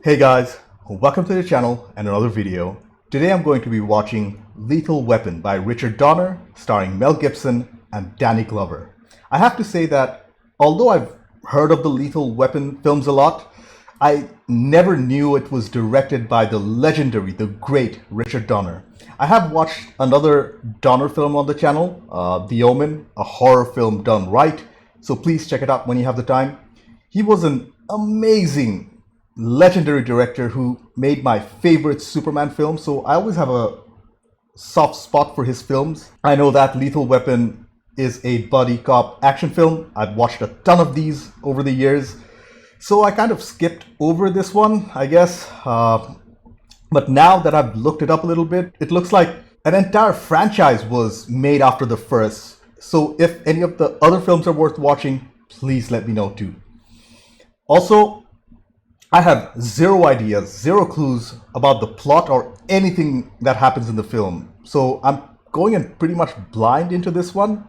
Hey guys, welcome to the channel and another video. Today I'm going to be watching Lethal Weapon by Richard Donner, starring Mel Gibson and Danny Glover. I have to say that although I've heard of the Lethal Weapon films a lot, I never knew it was directed by the legendary, the great Richard Donner. I have watched another Donner film on the channel, The Omen, a horror film done right, so please check it out when you have the time. He was an amazing legendary director who made my favorite Superman film, so I always have a soft spot for his films. I know that Lethal Weapon is a buddy cop action film. I've watched a ton of these over the years, so I kind of skipped over this one, I guess. But now that I've looked it up a little bit, it looks like an entire franchise was made after the first. So if any of the other films are worth watching, please let me know too. Also, I have zero ideas, zero clues about the plot or anything that happens in the film. So I'm going in pretty much blind into this one,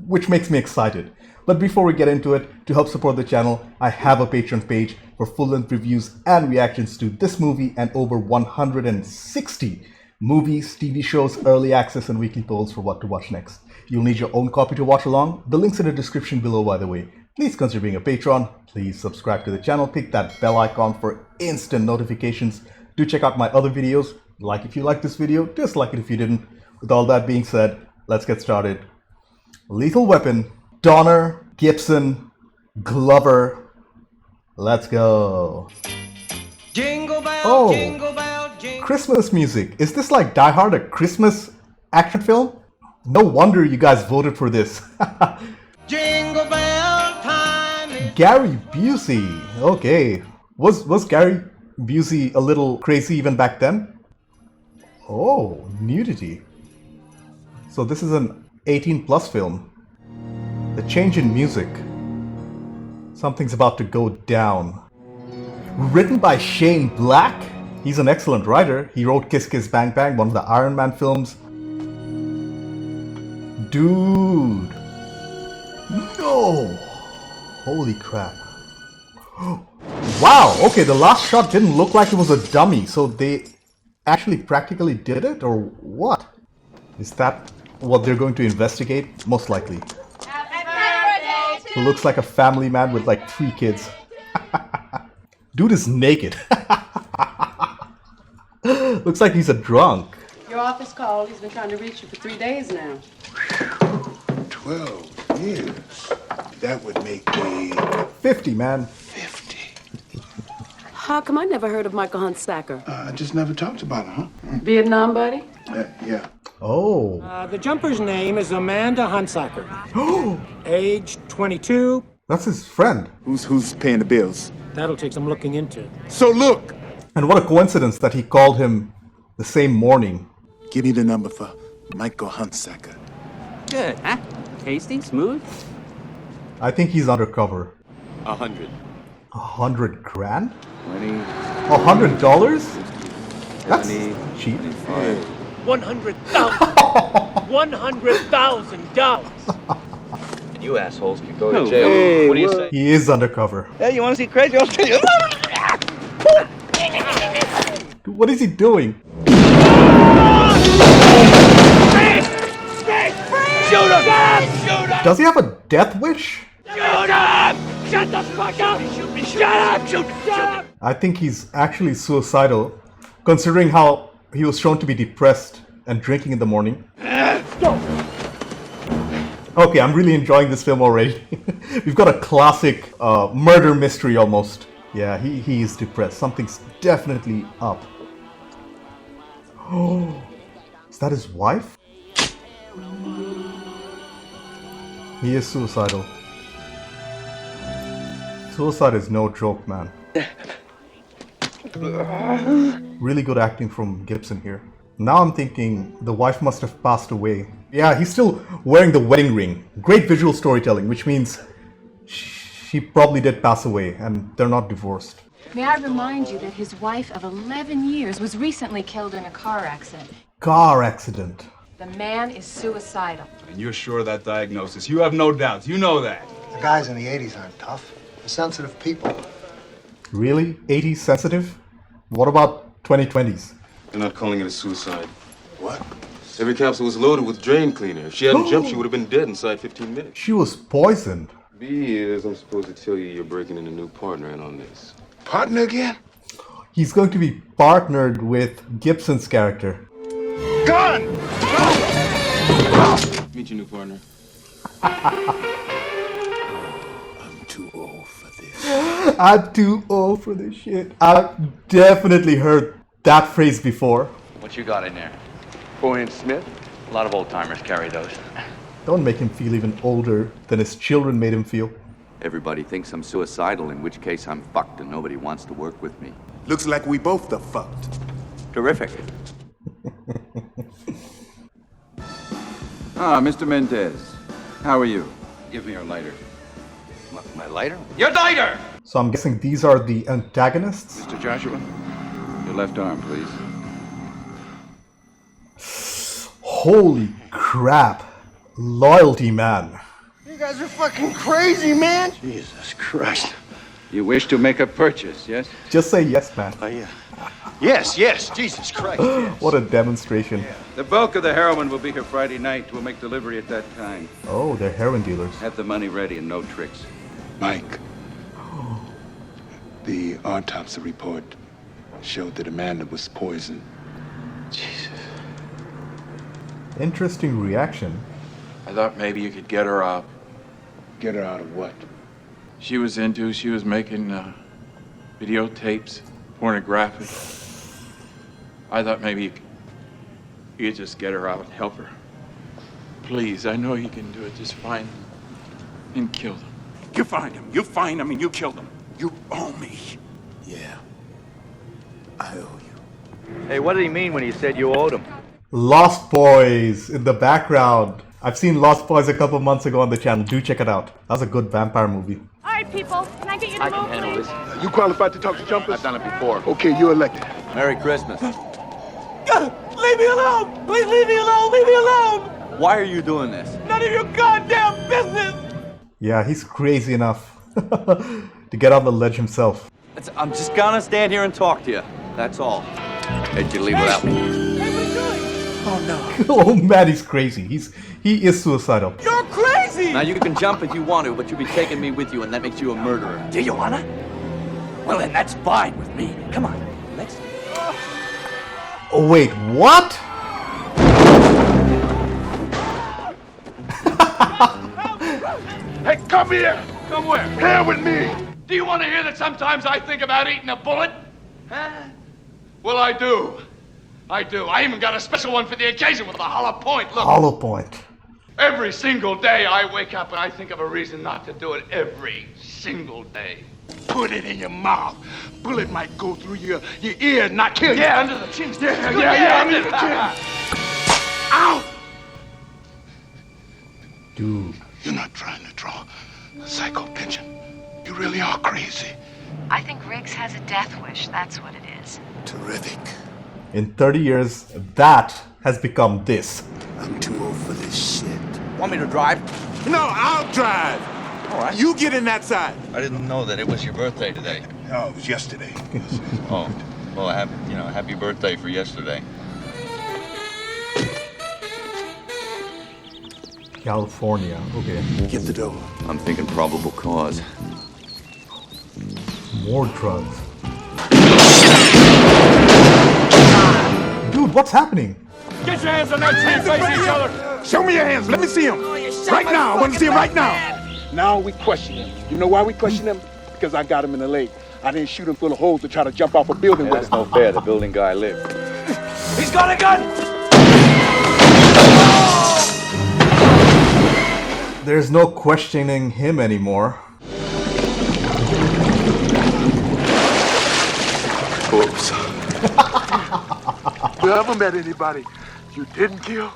which makes me excited. But before we get into it, to help support the channel, I have a Patreon page for full-length reviews and reactions to this movie and over 160 movies, TV shows, early access, and weekly polls for what to watch next. You'll need your own copy to watch along. The link's in the description below, by the way. Please consider being a patron. Please subscribe to the channel. Click that bell icon for instant notifications. Do check out my other videos. Like if you like this video, dislike it if you didn't. With all that being said, let's get started. Lethal Weapon, Donner, Gibson, Glover. Let's go. Jingle bell, Oh, jingle bell, jingle. Christmas music. Is this like Die Hard, a Christmas action film? No wonder you guys voted for this. Jingle bell time. Gary Busey. Okay. Was Gary Busey a little crazy even back then? Oh, nudity. So this is an 18+ film. The change in music. Something's about to go down. Written by Shane Black. He's an excellent writer. He wrote Kiss Kiss Bang Bang, one of the Iron Man films. Dude. No! Holy crap. Wow, okay, the last shot didn't look like it was a dummy, so they actually practically did it, or what? Is that what they're going to investigate? Most likely. It looks like a family man with like 3 kids. Dude is naked. Looks like he's a drunk. Your office called. He's been trying to reach you for 3 days now. 12 years. That would make me 50, man. 50. How come I never heard of Michael Huntsacker? I just never talked about it, huh? Vietnam buddy? Yeah. Oh. The jumper's name is Amanda Hunsaker. Age 22. That's his friend. Who's paying the bills? That'll take some looking into. So look, And what a coincidence that he called him the same morning. give me the number for Michael Huntsacker. Good, huh? Tasty, smooth? I think he's undercover. 100. 100 grand? 20, $100? That's 70, cheap. 25. $100,000. And you assholes can go to No jail. way, What do you say? He is undercover. Hey, you want to see crazy? I'll tell you. Dude, what is he doing? Shoot him! Shoot him! Does he have a death wish? Shoot him! Shut the fuck up! Shut up! Shut up! I think he's actually suicidal, considering how he was shown to be depressed and drinking in the morning. Okay, I'm really enjoying this film already. We've got a classic murder mystery almost. Yeah, he is depressed. Something's definitely up. Oh, is that his wife? He is suicidal. Suicide is no joke, man. Really good acting from Gibson here. Now I'm thinking the wife must have passed away. Yeah, he's still wearing the wedding ring. Great visual storytelling, which means she probably did pass away and they're not divorced. May I remind you that his wife of 11 years was recently killed in a car accident. Car accident. The man is suicidal. And you're sure of that diagnosis? You have no doubts. You know that. The guys in the 80s aren't tough. They're sensitive people. Really? 80s sensitive? What about 2020s? They're not calling it a suicide. What? Every capsule was loaded with drain cleaner. If she hadn't jumped, she would have been dead inside 15 minutes. She was poisoned. B is, I'm supposed to tell you you're breaking in a new partner in on this. Partner again? He's going to be partnered with Gibson's character. Gun! Meet your new partner. I'm too old for this. I'm too old for this shit. I've definitely heard that phrase before. What you got in there? 4-inch Smith? A lot of old timers carry those. Don't make him feel even older than his children made him feel. Everybody thinks I'm suicidal, in which case I'm fucked and nobody wants to work with me. Looks like we both are fucked. Terrific. Mr. Mendez. How are you? Give me your lighter. My lighter? Your lighter! So I'm guessing these are the antagonists? Mr. Joshua? Your left arm, please. Holy crap. Loyalty, man. You guys are fucking crazy, man. Jesus Christ. You wish to make a purchase, yes? Just say yes, man. Yes, Jesus Christ. What a demonstration. The bulk of the heroin will be here Friday night. We'll make delivery at that time. Oh, they're heroin dealers. Have the money ready and no tricks. Mike, the autopsy report showed that Amanda was poisoned. Jesus. Interesting reaction. I thought maybe you could get her out. Get her out of what? She was making videotapes, pornographic. I thought maybe you could just get her out and help her. Please, I know you can do it. Just find them and kill them. You find him. You find him and you kill them. You owe me. Yeah. I owe you. Hey, what did he mean when he said you owed him? Lost Boys in the background. I've seen Lost Boys a couple months ago on the channel. Do check it out. That was a good vampire movie. All right, people. Can I get you to move, please? You qualified to talk to jumpers? I've done it before. Okay, you're elected. Merry Christmas. Leave me alone. Please leave me alone. Leave me alone. Why are you doing this? None of your goddamn business. Yeah, he's crazy enough to get on the ledge himself. I'm just gonna stand here and talk to you. That's all. How'd you leave without me? Oh man, he's crazy. He is suicidal. You're crazy. Now you can jump if you want to, but you'll be taking me with you, and that makes you a murderer. Do you wanna? Well, then that's fine with me. Come on, let's. Oh wait, what? Hey, come here! Come where? Here with me! Do you want to hear that sometimes I think about eating a bullet? Huh? Well, I do. I do. I even got a special one for the occasion with a hollow point. Look. Hollow point. Every single day I wake up and I think of a reason not to do it. Every single day. Put it in your mouth. Bullet might go through your ear and not kill you. Yeah, under the chin. Yeah, under the chin. Ow! Dude. You're not trying to draw a psycho pension. You really are crazy. I think Riggs has a death wish. That's what it is. Terrific. In 30 years, that has become this. I'm too old for this shit. Want me to drive? No, I'll drive. All right. You get in that side. I didn't know that it was your birthday today. No, it was yesterday. Oh, well, happy birthday for yesterday. California. Okay. Get the door. I'm thinking probable cause. More drugs. Dude, what's happening? Get your hands on that tree, face each other. Show me your hands. Let me see them. Right now. I want to see them right now. Now we question him. You know why we question him? Because I got him in the leg. I didn't shoot him full of holes to try to jump off a building with That's him. no fair. The building guy lived. He's got a gun. There's no questioning him anymore. Oops. You ever met anybody you didn't kill?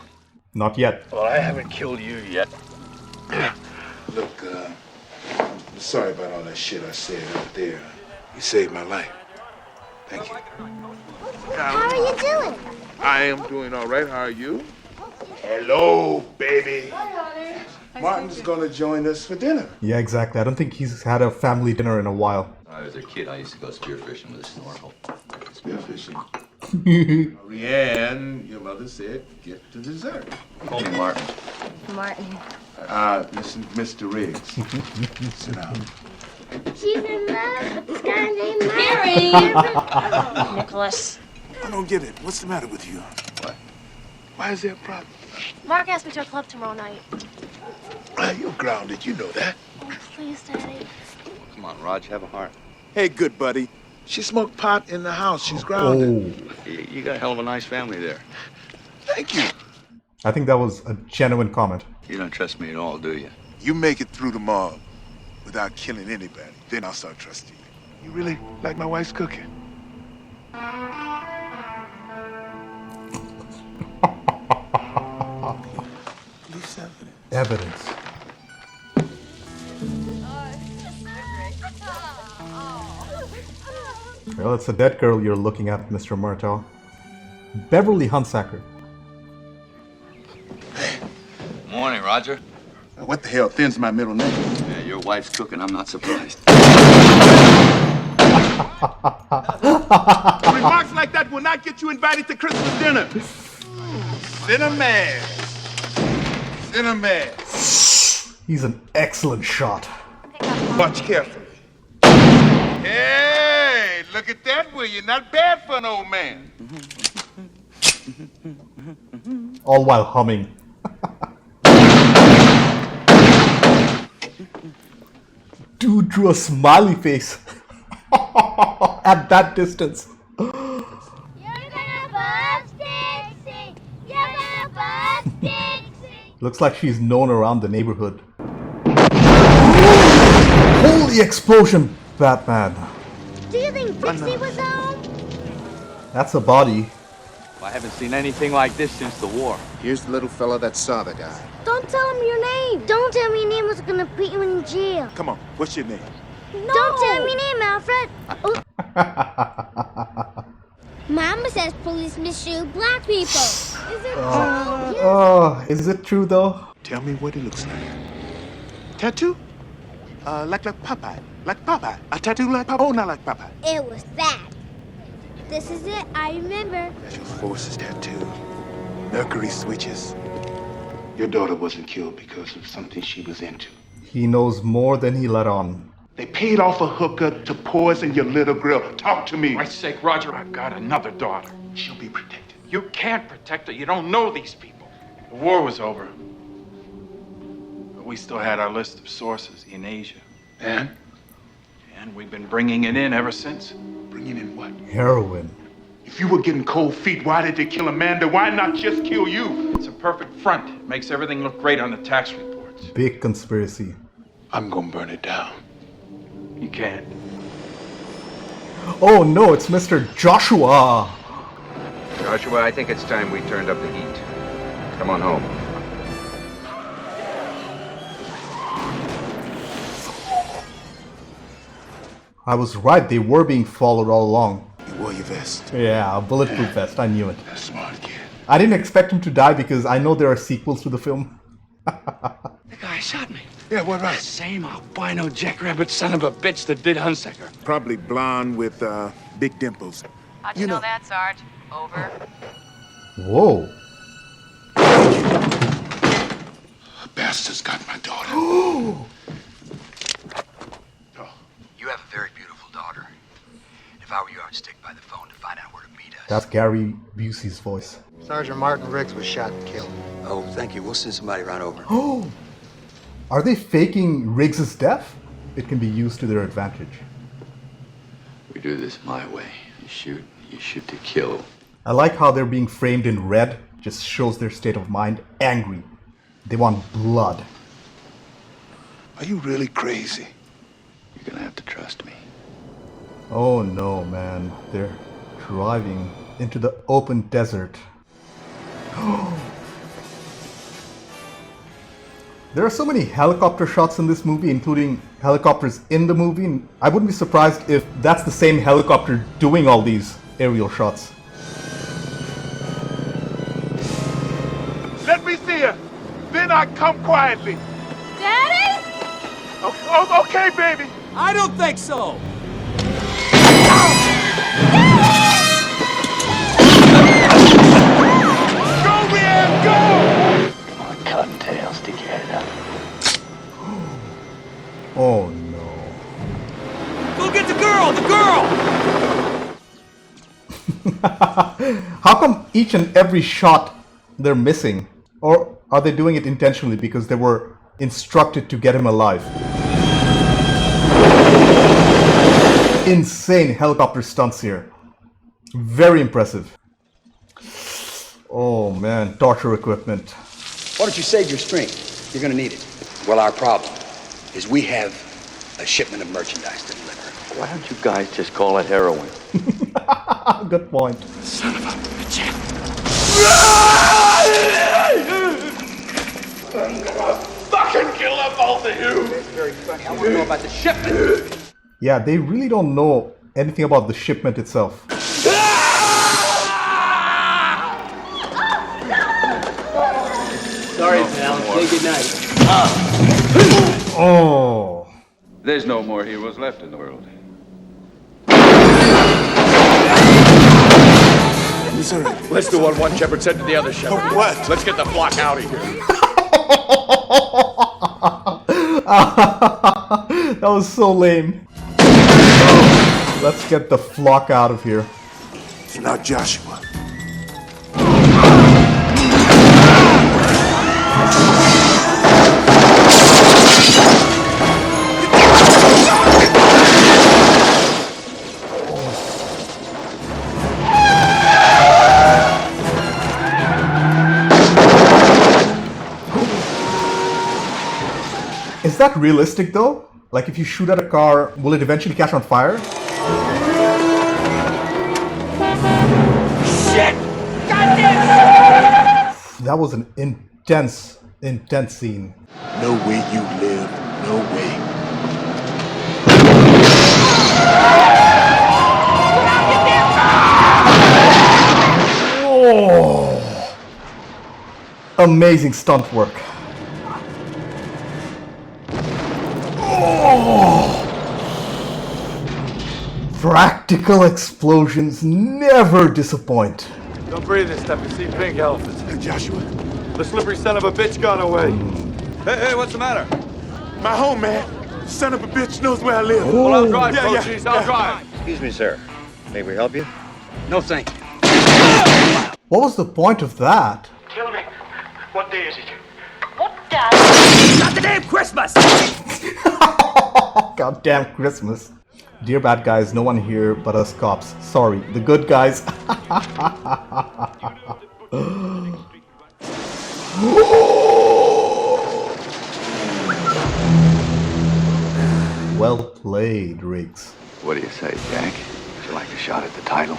Not yet. Well, I haven't killed you yet. Look, I'm sorry about all that shit I said out there. You saved my life. Thank you. How are you doing? I am doing all right. How are you? Hello, baby. Martin's gonna join us for dinner. Yeah, exactly. I don't think he's had a family dinner in a while. I was a kid, I used to go spearfishing with a snorkel. Spearfishing. Rianne, your mother said, get the dessert. Call me Martin. Martin. Listen, Mr. Riggs. Sit down. She's in love with this guy named Harry! Harry. Nicholas. I don't get it. What's the matter with you? What? Why is there a problem? Mark asked me to a club tomorrow night. You're grounded. You know that. Oh, please, Daddy. Come on, Raj, have a heart. Hey, good buddy. She smoked pot in the house. She's grounded. You got a hell of a nice family there. Thank you. I think that was a genuine comment. You don't trust me at all, do you? You make it through the mob without killing anybody. Then I'll start trusting you. You really like my wife's cooking? Police Evidence. Well, it's a dead girl you're looking at, Mr. Murtaugh. Beverly Hunsaker. Morning, Roger. What the hell thins my middle name? Yeah, your wife's cooking. I'm not surprised. Remarks like that will not get you invited to Christmas dinner. Cinnamon. Cinnamon. He's an excellent shot. Watch carefully. Hey, look at that, will you? Not bad for an old man. All while humming. Dude drew a smiley face at that distance. You're gonna bust Dixie. You're gonna bust Dixie. Looks like she's known around the neighborhood. Holy explosion, Batman. Do you think Dixie was home? That's a body. I haven't seen anything like this since the war. Here's the little fella that saw the guy. Don't tell him your name. Don't tell me your name was gonna put you in jail. Come on, what's your name? No. Don't tell me your name, Alfred. Mama says police misshoot black people. Is it true? Oh, is it true though? Tell me what it looks like. Tattoo? Like Popeye. Like Popeye. A tattoo like Popeye? Oh, not like Popeye. It was that. This is it. I remember. Special Forces tattoo. Mercury switches. Your daughter wasn't killed because of something she was into. He knows more than he let on. They paid off a hooker to poison your little girl. Talk to me. For Christ's sake, Roger, I've got another daughter. She'll be protected. You can't protect her. You don't know these people. The war was over. But we still had our list of sources in Asia. And? And we've been bringing it in ever since. Bringing in what? Heroin. If you were getting cold feet, why did they kill Amanda? Why not just kill you? It's a perfect front. It makes everything look great on the tax reports. Big conspiracy. I'm gonna burn it down. You can't. Oh no, it's Mr. Joshua. Joshua, I think it's time we turned up the heat. Come on home. I was right, they were being followed all along. You wore your vest. Yeah, a bulletproof vest, I knew it. That's smart, kid. I didn't expect him to die because I know there are sequels to the film. The guy shot me. Yeah, what right? Same albino jackrabbit son of a bitch that did Hunsaker. Probably blonde with big dimples. How'd you know that, Sarge? Over. Whoa. Bastard's got my daughter. You have a very beautiful daughter. If I were you, I'd stick by the phone to find out where to meet us. That's Gary Busey's voice. Sergeant Martin Riggs was shot and killed. Oh, thank you. We'll send somebody right over. Oh, are they faking Riggs's death? It can be used to their advantage. We do this my way. You shoot to kill. I like how they're being framed in red. Just shows their state of mind. Angry. They want blood. Are you really crazy? You're gonna have to trust me. Oh no, man. They're driving into the open desert. There are so many helicopter shots in this movie, including helicopters in the movie. I wouldn't be surprised if that's the same helicopter doing all these aerial shots. Let me see her. Then I come quietly. Daddy? Okay, baby. I don't think so. Cottontail, stick your head up. Oh no. Go get the girl! The girl! How come each and every shot they're missing? Or are they doing it intentionally because they were instructed to get him alive? Insane helicopter stunts here. Very impressive. Oh man, torture equipment. Why don't you save your strength? You're gonna need it. Well, our problem is we have a shipment of merchandise to deliver. Why don't you guys just call it heroin? Good point. Son of a bitch. I'm gonna fucking kill them both of you. That's very funny. I want to know about the shipment. Yeah, they really don't know anything about the shipment itself. Sorry, pal. Say goodnight. Oh. There's no more heroes left in the world. Let's do what one shepherd said to the other shepherd. What? Let's get the flock out of here. That was so lame. Let's get the flock out of here. It's not Joshua. Is that realistic though? Like if you shoot at a car, will it eventually catch on fire? Shit! Goddamn! That was an intense scene. No way you live. No way. Oh, amazing stunt work. Oh, practical explosions never disappoint. Don't breathe this stuff. You see pink elephants. Hey, Joshua. The slippery son of a bitch got away. Hey, what's the matter? My home, man. Son of a bitch knows where I live. Well, I'll drive, Yeah, yeah, Cochise. I'll yeah. drive. Excuse me, sir. May we help you? No, thank you. What was the point of that? Tell me, what day is it? Not the day of Christmas! Goddamn Christmas. Dear bad guys, no one here but us cops. Sorry, the good guys. Well played, Riggs. What do you say, Jack? Would you like a shot at the title?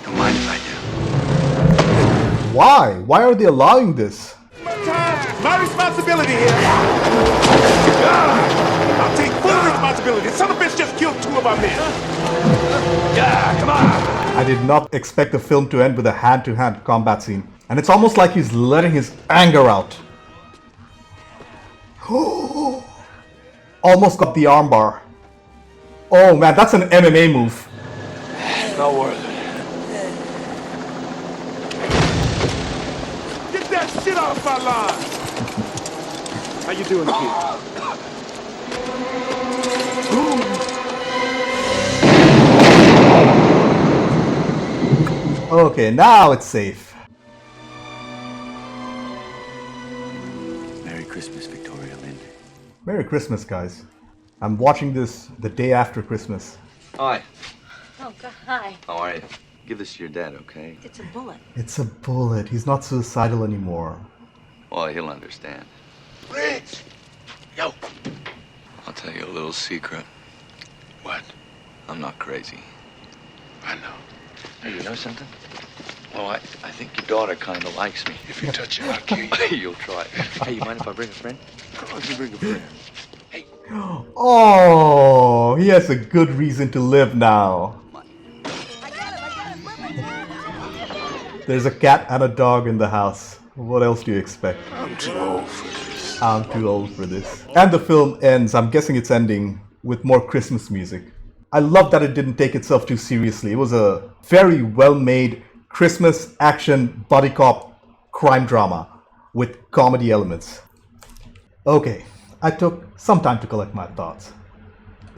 Don't mind if I do. Why? Why are they allowing this? My responsibility here. I'll take full responsibility. Son of a bitch just killed 2 of our men. Yeah, come on! I did not expect the film to end with a hand-to-hand combat scene. And it's almost like he's letting his anger out. Almost got the armbar. Oh man, that's an MMA move. Not worth it. Get that shit off my line. How you doing, kid? Okay, now it's safe. Merry Christmas, Victoria Lynn. Merry Christmas, guys. I'm watching this the day after Christmas. Hi. Oh, God, hi. How are you? Give this to your dad, okay? It's a bullet. It's a bullet. He's not suicidal anymore. Well, he'll understand. Riggs! Yo! I'll tell you a little secret. What? I'm not crazy. I know. Hey, you know something? Well, I think your daughter kind of likes me. If you touch her, I'll kill you. You'll try. Hey, you mind if I bring a friend? Of course you bring a friend. Oh, he has a good reason to live now. There's a cat and a dog in the house. What else do you expect? I'm too old for this. I'm too old for this. And the film ends, I'm guessing it's ending with more Christmas music. I love that it didn't take itself too seriously. It was a very well-made Christmas action buddy cop crime drama with comedy elements. Okay, I took some time to collect my thoughts.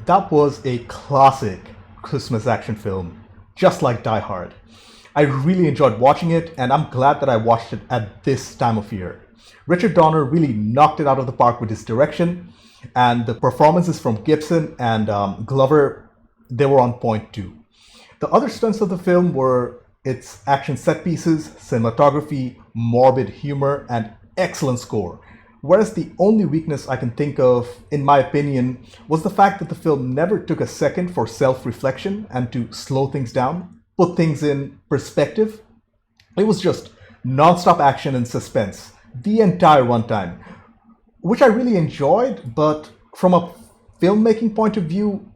That was a classic Christmas action film, just like Die Hard. I really enjoyed watching it, and I'm glad that I watched it at this time of year. Richard Donner really knocked it out of the park with his direction, and the performances from Gibson and Glover, they were on point too. The other strengths of the film were its action set pieces, cinematography, morbid humor, and excellent score. Whereas the only weakness I can think of, in my opinion, was the fact that the film never took a second for self-reflection and to slow things down, put things in perspective. It was just non-stop action and suspense the entire runtime, which I really enjoyed, but from a filmmaking point of view,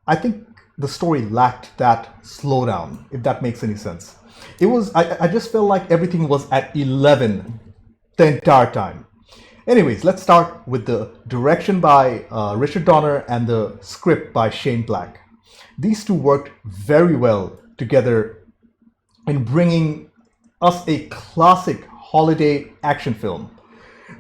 I think the story lacked that slowdown, if that makes any sense. I just felt like everything was at 11 the entire time. Anyways, let's start with the direction by Richard Donner and the script by Shane Black. These two worked very well together in bringing us a classic holiday action film.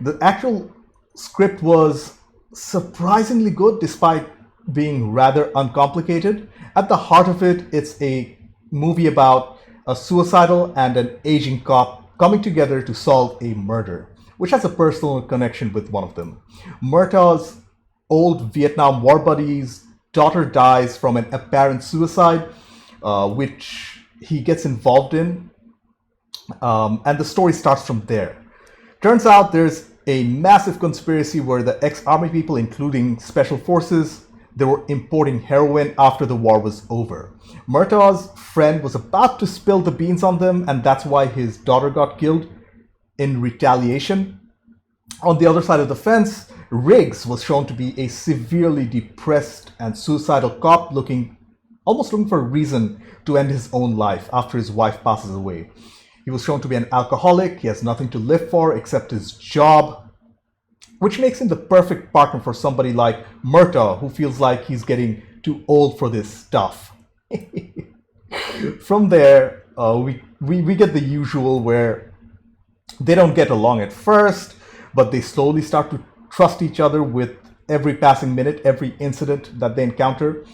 The actual script was surprisingly good despite being rather uncomplicated. At the heart of it, it's a movie about a suicidal and an aging cop coming together to solve a murder, which has a personal connection with one of them. Murtaugh's old Vietnam War buddy's daughter dies from an apparent suicide, which he gets involved in, and the story starts from there. Turns out there's a massive conspiracy where the ex-army people, including special forces, they were importing heroin after the war was over. Murtaugh's friend was about to spill the beans on them, and that's why his daughter got killed in retaliation. On the other side of the fence, Riggs was shown to be a severely depressed and suicidal cop almost looking for a reason to end his own life after his wife passes away. He was shown to be an alcoholic. He has nothing to live for except his job, which makes him the perfect partner for somebody like Murtaugh, who feels like he's getting too old for this stuff. From there, we get the usual where they don't get along at first, but they slowly start to trust each other with every passing minute, every incident that they encounter.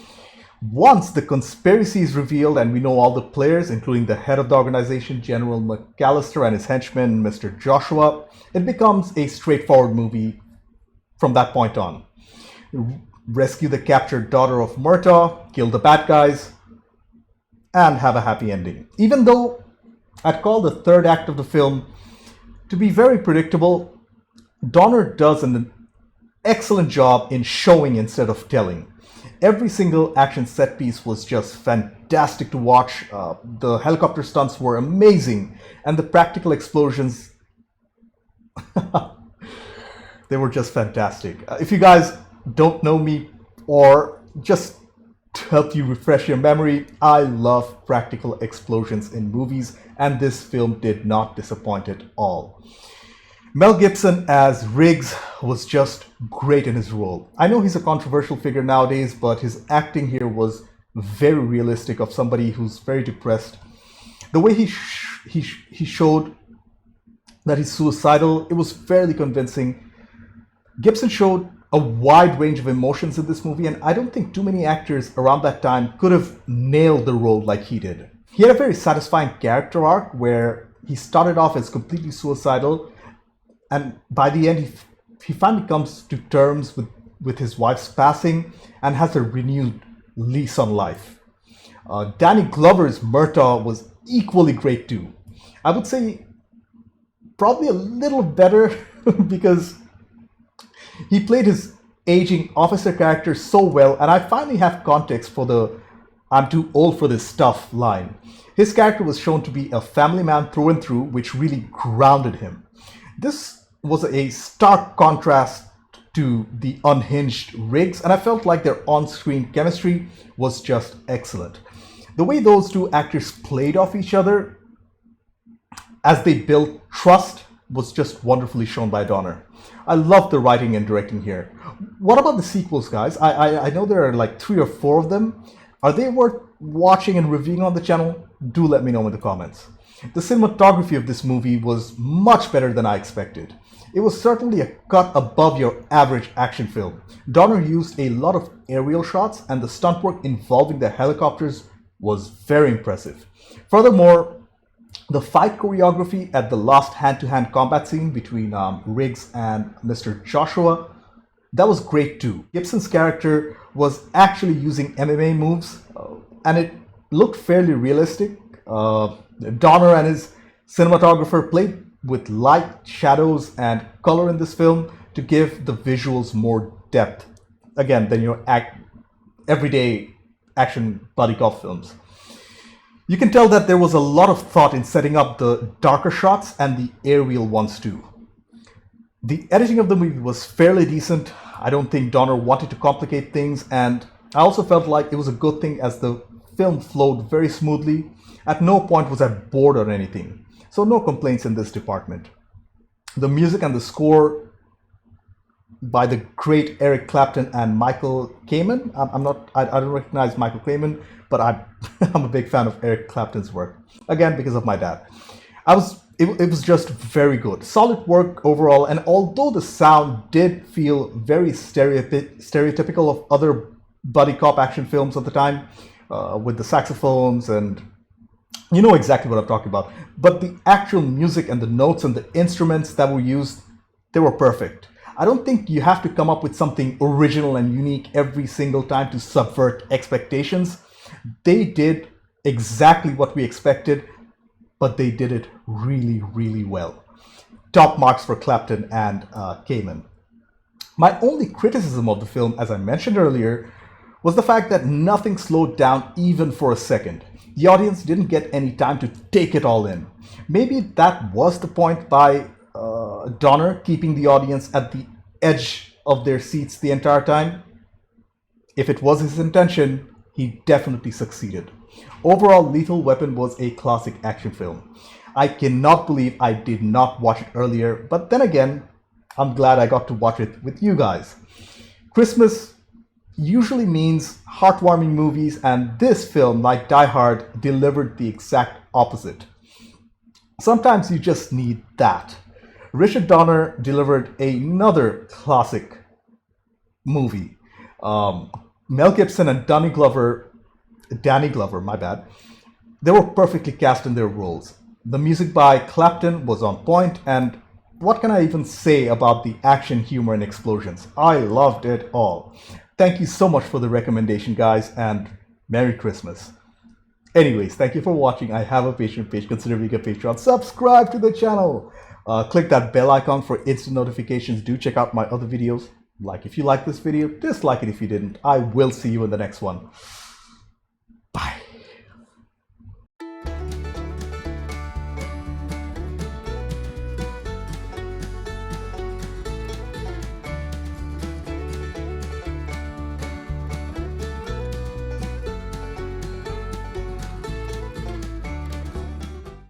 Once the conspiracy is revealed and we know all the players, including the head of the organization, General McAllister, and his henchman, Mr. Joshua, it becomes a straightforward movie from that point on. Rescue the captured daughter of Murtaugh, kill the bad guys, and have a happy ending. Even though I'd call the third act of the film to be very predictable, Donner does an excellent job in showing instead of telling. Every single action set piece was just fantastic to watch. The helicopter stunts were amazing, and the practical explosions, they were just fantastic. If you guys don't know me, or just to help you refresh your memory, I love practical explosions in movies, and this film did not disappoint at all. Mel Gibson as Riggs was just great in his role. I know he's a controversial figure nowadays, but his acting here was very realistic of somebody who's very depressed. The way he showed that he's suicidal, it was fairly convincing. Gibson showed a wide range of emotions in this movie, and I don't think too many actors around that time could have nailed the role like he did. He had a very satisfying character arc where he started off as completely suicidal, and by the end, he finally comes to terms with his wife's passing and has a renewed lease on life. Danny Glover's Murtaugh was equally great too. I would say probably a little better because he played his aging officer character so well, and I finally have context for the "I'm too old for this stuff" line. His character was shown to be a family man through and through, which really grounded him. This was a stark contrast to the unhinged Riggs, and I felt like their on-screen chemistry was just excellent. The way those two actors played off each other as they built trust was just wonderfully shown by Donner. I love the writing and directing here. What about the sequels, guys? I know there are like 3 or 4 of them. Are they worth watching and reviewing on the channel? Do let me know in the comments. The cinematography of this movie was much better than I expected. It was certainly a cut above your average action film. Donner used a lot of aerial shots, and the stunt work involving the helicopters was very impressive. Furthermore, the fight choreography at the last hand-to-hand combat scene between Riggs and Mr. Joshua, that was great too. Gibson's character was actually using MMA moves, and it looked fairly realistic. Donner and his cinematographer played with light, shadows, and color in this film to give the visuals more depth, again, than your everyday action buddy cop films. You can tell that there was a lot of thought in setting up the darker shots and the aerial ones too. The editing of the movie was fairly decent. I don't think Donner wanted to complicate things, and I also felt like it was a good thing as the film flowed very smoothly. At no point was I bored or anything, so no complaints in this department. The music and the score by the great Eric Clapton and Michael Kamen. I don't recognize Michael Kamen, but I'm a big fan of Eric Clapton's work. Again, because of my dad. It was just very good. Solid work overall, and although the sound did feel very stereotypical of other buddy cop action films of the time, with the saxophones, and you know exactly what I'm talking about. But the actual music and the notes and the instruments that were used, they were perfect. I don't think you have to come up with something original and unique every single time to subvert expectations. They did exactly what we expected, but they did it really, really well. Top marks for Clapton and Kamen. My only criticism of the film, as I mentioned earlier, was the fact that nothing slowed down even for a second. The audience didn't get any time to take it all in. Maybe that was the point by Donner, keeping the audience at the edge of their seats the entire time. If it was his intention, he definitely succeeded. Overall, Lethal Weapon was a classic action film. I cannot believe I did not watch it earlier, but then again, I'm glad I got to watch it with you guys. Christmas usually means heartwarming movies, and this film, like Die Hard, delivered the exact opposite. Sometimes you just need that. Richard Donner delivered another classic movie. Mel Gibson and Danny Glover, my bad, they were perfectly cast in their roles. The music by Clapton was on point, and what can I even say about the action, humor, and explosions? I loved it all. Thank you so much for the recommendation, guys, and Merry Christmas. Anyways, thank you for watching. I have a Patreon page. Consider being a Patreon. Subscribe to the channel. Click that bell icon for instant notifications. Do check out my other videos. Like if you like this video, dislike it if you didn't. I will see you in the next one. Bye.